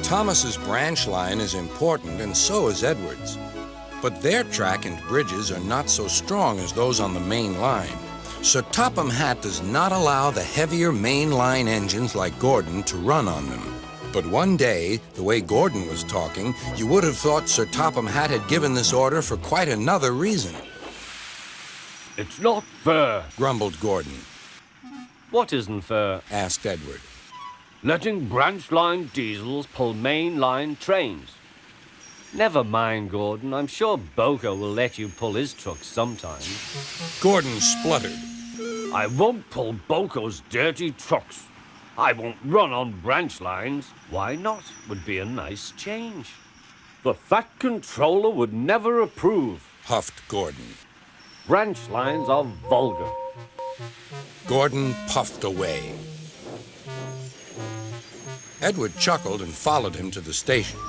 Thomas's branch line is important, and so is Edward's. But their track and bridges are not so strong as those on the main line. Sir Topham Hatt does not allow the heavier main line engines like Gordon to run on them. But one day, the way Gordon was talking, you would have thought Sir Topham Hatt had given this order for quite another reason. It's not fair, grumbled Gordon. What isn't fair? Asked Edward. Letting branch line diesels pull main line trains. Never mind, Gordon. I'm sure BoCo will let you pull his truck sometime. Gordon spluttered. I won't pull BoCo's dirty trucks. I won't run on branch lines. Why not? Would be a nice change. The Fat Controller would never approve, puffed Gordon. Branch lines are vulgar. Gordon puffed away. Edward chuckled and followed him to the station.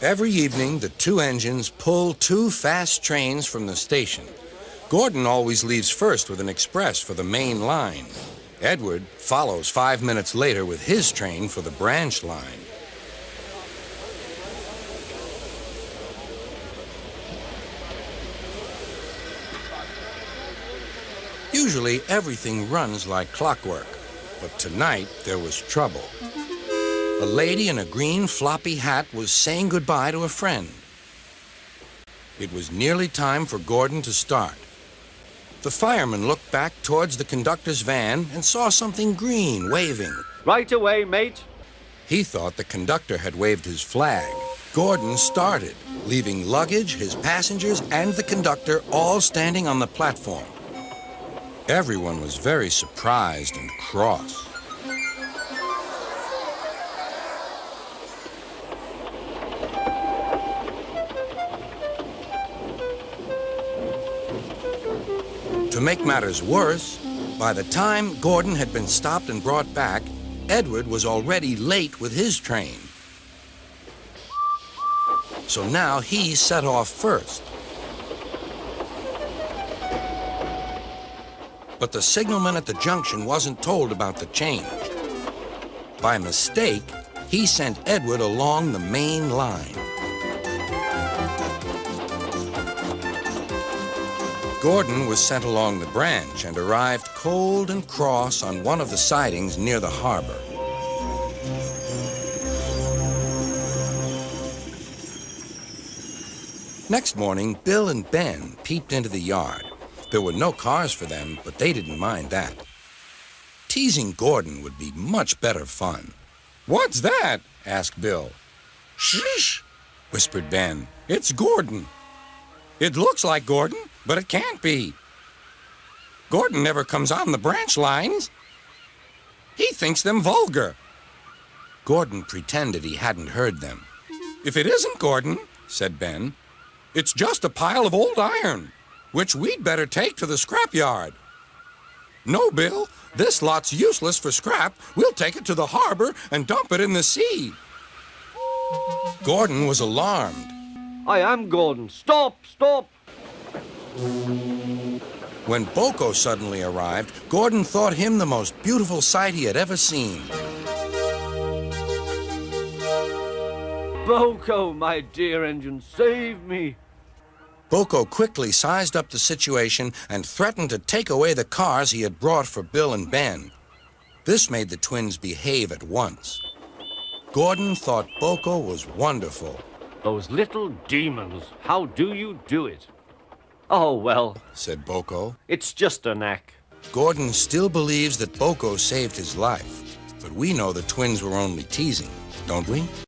Every evening, the two engines pull two fast trains from the station. Gordon always leaves first with an express for the main line. Edward follows 5 minutes later with his train for the branch line. Usually, everything runs like clockwork, but tonight there was trouble. A lady in a green floppy hat was saying goodbye to a friend. It was nearly time for Gordon to start. The fireman looked back towards the conductor's van and saw something green waving. Right away, mate. He thought the conductor had waved his flag. Gordon started, leaving luggage, his passengers, and the conductor all standing on the platform. Everyone was very surprised and cross. To make matters worse, by the time Gordon had been stopped and brought back, Edward was already late with his train. So now he set off first. But the signalman at the junction wasn't told about the change. By mistake, he sent Edward along the main line. Gordon was sent along the branch and arrived cold and cross on one of the sidings near the harbor. Next morning, Bill and Ben peeped into the yard. There were no cars for them, but they didn't mind that. Teasing Gordon would be much better fun. "What's that?" asked Bill. "Shh," whispered Ben. "It's Gordon. It looks like Gordon, but it can't be. Gordon never comes on the branch lines. He thinks them vulgar." Gordon pretended he hadn't heard them. "If it isn't Gordon," said Ben, "it's just a pile of old iron, which we'd better take to the scrapyard." "No, Bill, this lot's useless for scrap. We'll take it to the harbor and dump it in the sea." Gordon was alarmed. I am Gordon. Stop, stop. When BoCo suddenly arrived, Gordon thought him the most beautiful sight he had ever seen. BoCo, my dear engine, save me. BoCo quickly sized up the situation and threatened to take away the cars he had brought for Bill and Ben. This made the twins behave at once. Gordon thought BoCo was wonderful. Those little demons, how do you do it? Oh, well, said BoCo. It's just a knack. Gordon still believes that BoCo saved his life, but we know the twins were only teasing, don't we?